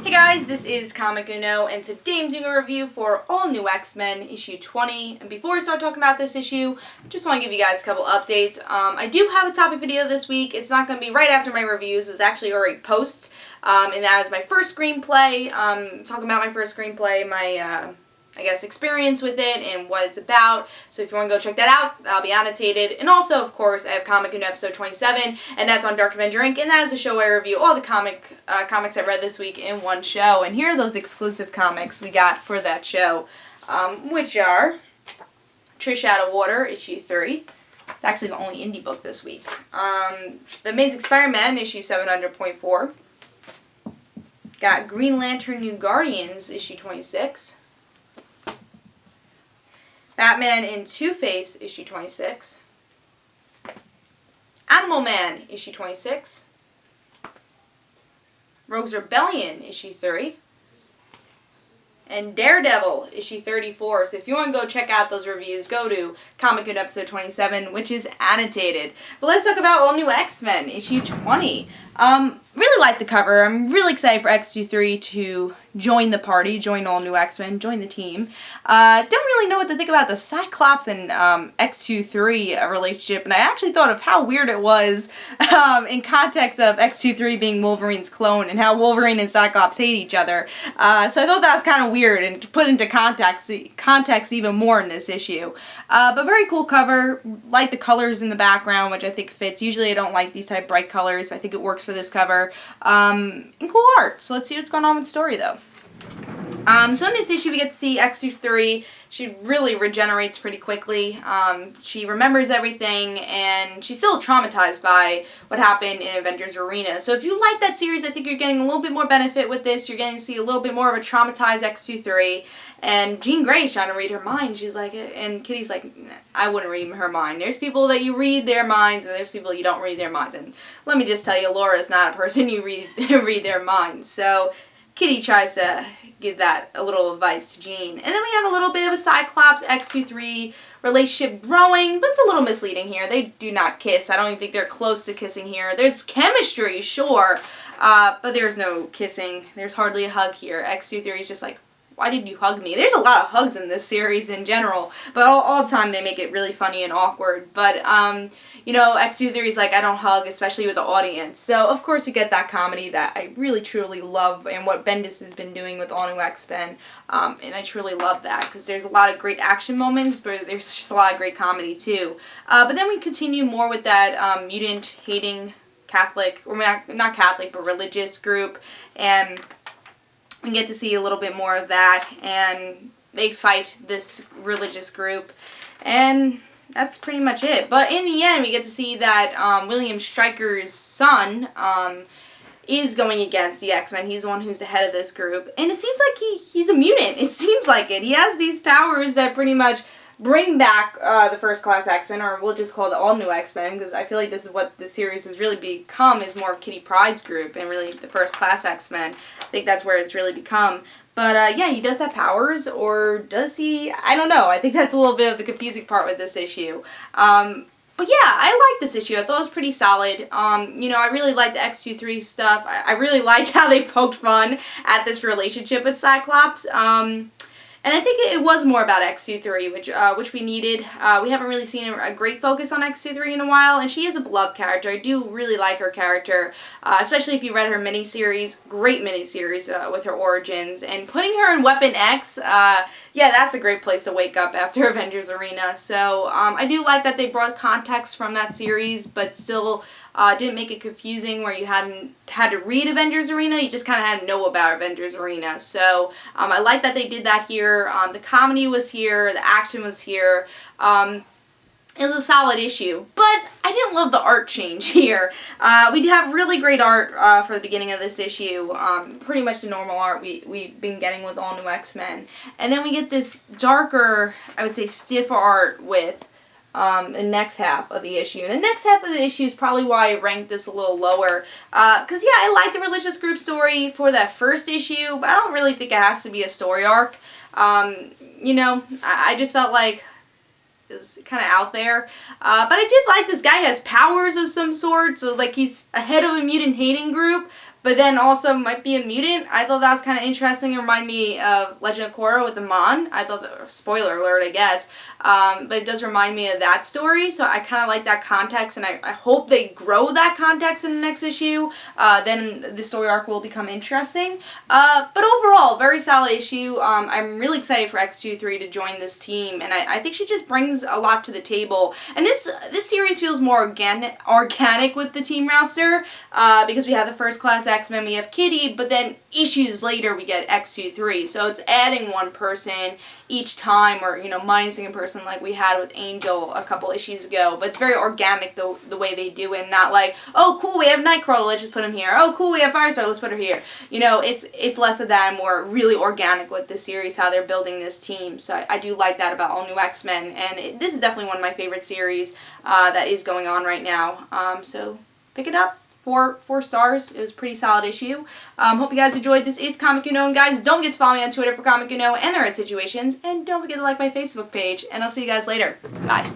Hey guys, this is Comic Uno, and today I'm doing a review for All New X-Men issue 20. And before I start talking about this issue, I just want to give you guys a couple updates. I do have a topic video this week. It's not going to be right after my reviews. It was actually already posts, and that is my first screenplay. Talking about my first screenplay, my I guess, experience with it and what it's about. So if you want to go check that out, that'll be annotated. And also, of course, I have Comic Uno episode 27, and that's on Dark Avenger Inc., and that is the show where I review all the comics I read this week in one show. And here are those exclusive comics we got for that show, which are Trish Out of Water, issue 3. It's actually the only indie book this week. The Amazing Spider-Man, issue 700.4. Got Green Lantern New Guardians, issue 26. Batman and Two-Face, issue 26. Animal Man, issue 26. Rogue's Rebellion, issue 3. And Daredevil, issue 34. So if you want to go check out those reviews, go to Comic Uno episode 27, which is annotated. But let's talk about All New X-Men, issue 20. Really like the cover. I'm really excited for X-23 to join the party, join All New X-Men, join the team. Don't really know what to think about the Cyclops and X-23 relationship, and I actually thought of how weird it was in context of X-23 being Wolverine's clone and how Wolverine and Cyclops hate each other. So I thought that was kind of weird and to put into context even more in this issue. But very cool cover. Like the colors in the background, which I think fits. Usually I don't like these type of bright colors, but I think it works for this cover. And cool art. So let's see what's going on with the story, though. So in this issue, we get to see X-23. She really regenerates pretty quickly. She remembers everything, and she's still traumatized by what happened in Avengers Arena. So if you like that series, I think you're getting a little bit more benefit with this. You're getting to see a little bit more of a traumatized X-23. And Jean Grey's trying to read her mind. She's like, and Kitty's like, I wouldn't read her mind. There's people that you read their minds, and there's people you don't read their minds. And let me just tell you, Laura's not a person you read their minds. So Kitty tries to give that a little advice to Jean. And then we have a little bit of a Cyclops X-23 relationship growing, but it's a little misleading here. They do not kiss. I don't even think they're close to kissing here. There's chemistry, sure, but there's no kissing. There's hardly a hug here. X-23 is just like, why did you hug me? There's a lot of hugs in this series in general, but all the time they make it really funny and awkward. But, you know, X-23 is like, I don't hug, especially with the audience. So, of course, you get that comedy that I really, truly love and what Bendis has been doing with All New X-Men. And I truly love that because there's a lot of great action moments, but there's just a lot of great comedy, too. But then we continue more with that mutant-hating Catholic, or not Catholic, but religious group. And we get to see a little bit more of that, and they fight this religious group, and that's pretty much it. But in the end, we get to see that William Stryker's son is going against the X-Men. He's the one who's the head of this group, and it seems like he's a mutant. It seems like it. He has these powers that pretty much bring back the First Class X-Men, or we'll just call it the All New X-Men, because I feel like this is what the series has really become, is more of Kitty Pryde's group, and really the First Class X-Men. I think that's where it's really become. But yeah, he does have powers, or does he? I don't know. I think that's a little bit of the confusing part with this issue. But yeah, I like this issue. I thought it was pretty solid. You know, I really liked the X-23 stuff. I really liked how they poked fun at this relationship with Cyclops. And I think it was more about X-23, which we needed. We haven't really seen a great focus on X-23 in a while, and she is a beloved character. I do really like her character, especially if you read her miniseries. Great miniseries with her origins. And putting her in Weapon X, yeah, that's a great place to wake up after Avengers Arena. So I do like that they brought context from that series, but still didn't make it confusing where you hadn't had to read Avengers Arena. You just kind of had to know about Avengers Arena. So I like that they did that here. The comedy was here. The action was here. It was a solid issue, but I didn't love the art change here. We have really great art for the beginning of this issue, pretty much the normal art we've been getting with All New X-Men. And then we get this darker, I would say stiffer art with the next half of the issue. And the next half of the issue is probably why I ranked this a little lower. Because, yeah, I like the religious group story for that first issue, but I don't really think it has to be a story arc. You know, I just felt like is kind of out there. But I did like this guy has powers of some sort, so like he's a head of a mutant hating group, but but then also might be a mutant. I thought that was kind of interesting. It reminded me of Legend of Korra with the Mon. I thought that, spoiler alert, I guess, but it does remind me of that story, so I kind of like that context, and I hope they grow that context in the next issue. Then the story arc will become interesting. But overall, very solid issue. I'm really excited for X-23 to join this team, and I think she just brings a lot to the table. And this series feels more organic with the team roster, because we have the First Class X-Men, we have Kitty, but then issues later we get X-23. So it's adding one person each time, or, minusing a person like we had with Angel a couple issues ago. But it's very organic the way they do it, not like, oh cool, we have Nightcrawler, let's just put him here. Oh cool, we have Firestar, let's put her here. It's less of that and more really organic with this series, how they're building this team. So I do like that about All New X-Men, and this is definitely one of my favorite series that is going on right now. So pick it up. 4 stars. It was a pretty solid issue. Hope you guys enjoyed. This is Comic Uno, and guys, don't forget to follow me on Twitter for Comic Uno and their situations, and don't forget to like my Facebook page, and I'll see you guys later. Bye.